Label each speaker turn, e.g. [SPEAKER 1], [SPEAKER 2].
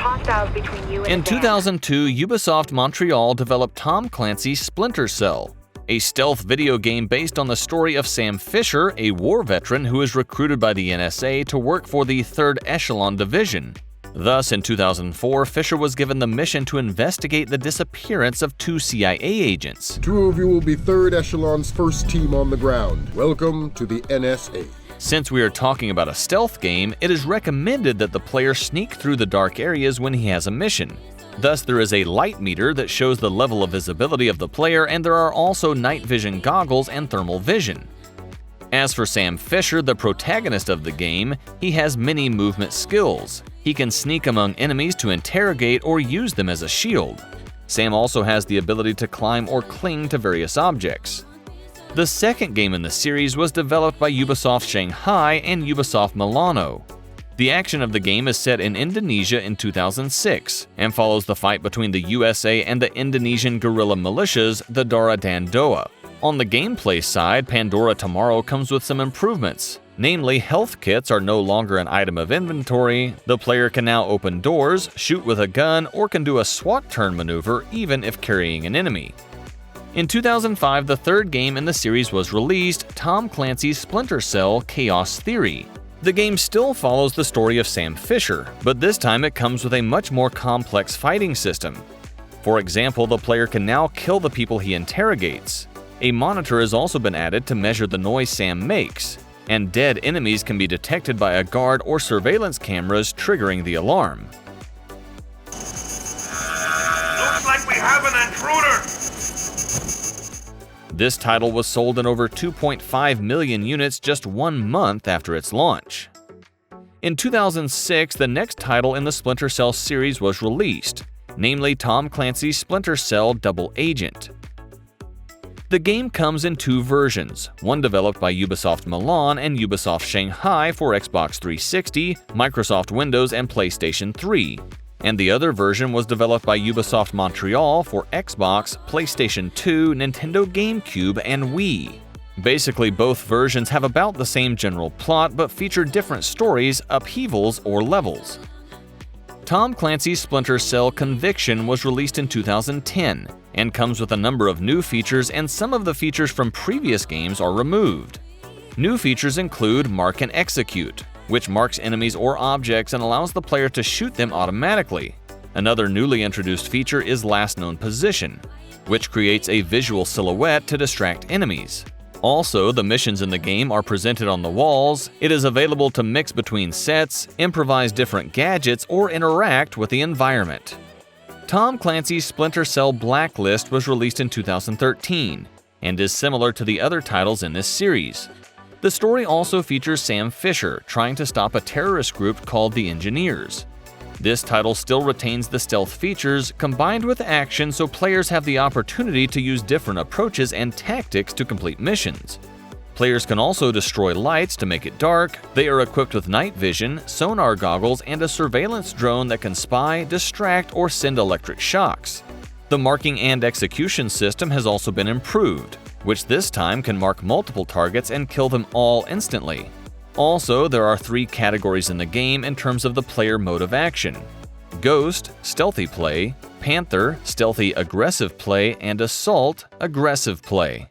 [SPEAKER 1] hostiles between you and
[SPEAKER 2] In
[SPEAKER 1] the band.
[SPEAKER 2] 2002, Ubisoft Montreal developed Tom Clancy's Splinter Cell, a stealth video game based on the story of Sam Fisher, a war veteran who is recruited by the NSA to work for the 3rd Echelon Division. Thus, in 2004, Fisher was given the mission to investigate the disappearance of 2 CIA agents.
[SPEAKER 3] 2 of you will be 3rd Echelon's first team on the ground. Welcome to the NSA.
[SPEAKER 2] Since we are talking about a stealth game, it is recommended that the player sneak through the dark areas when he has a mission. Thus, there is a light meter that shows the level of visibility of the player, and there are also night vision goggles and thermal vision. As for Sam Fisher, the protagonist of the game, he has many movement skills. He can sneak among enemies to interrogate or use them as a shield. Sam also has the ability to climb or cling to various objects. The second game in the series was developed by Ubisoft Shanghai and Ubisoft Milano. The action of the game is set in Indonesia in 2006 and follows the fight between the USA and the Indonesian guerrilla militias, the Dara Dandoa. On the gameplay side, Pandora Tomorrow comes with some improvements. Namely, health kits are no longer an item of inventory, the player can now open doors, shoot with a gun, or can do a SWAT turn maneuver even if carrying an enemy. In 2005, the third game in the series was released, Tom Clancy's Splinter Cell Chaos Theory. The game still follows the story of Sam Fisher, but this time it comes with a much more complex fighting system. For example, the player can now kill the people he interrogates. A monitor has also been added to measure the noise Sam makes, and dead enemies can be detected by a guard or surveillance cameras, triggering the alarm.
[SPEAKER 4] Looks like we have an intruder!
[SPEAKER 2] This title was sold in over 2.5 million units just 1 month after its launch. In 2006, the next title in the Splinter Cell series was released, namely Tom Clancy's Splinter Cell Double Agent. The game comes in 2 versions, one developed by Ubisoft Milan and Ubisoft Shanghai for Xbox 360, Microsoft Windows, and PlayStation 3, and the other version was developed by Ubisoft Montreal for Xbox, PlayStation 2, Nintendo GameCube, and Wii. Basically, both versions have about the same general plot but feature different stories, upheavals, or levels. Tom Clancy's Splinter Cell Conviction was released in 2010 and comes with a number of new features, and some of the features from previous games are removed. New features include Mark and Execute, which marks enemies or objects and allows the player to shoot them automatically. Another newly introduced feature is Last Known Position, which creates a visual silhouette to distract enemies. Also, the missions in the game are presented on the walls. It is available to mix between sets, improvise different gadgets, or interact with the environment. Tom Clancy's Splinter Cell Blacklist was released in 2013 and is similar to the other titles in this series. The story also features Sam Fisher trying to stop a terrorist group called the Engineers. This title still retains the stealth features combined with action, so players have the opportunity to use different approaches and tactics to complete missions. Players can also destroy lights to make it dark. They are equipped with night vision, sonar goggles, and a surveillance drone that can spy, distract, or send electric shocks. The marking and execution system has also been improved, which this time can mark multiple targets and kill them all instantly. Also, there are 3 categories in the game in terms of the player mode of action: Ghost, Stealthy Play, Panther, Stealthy Aggressive Play, and Assault, Aggressive Play.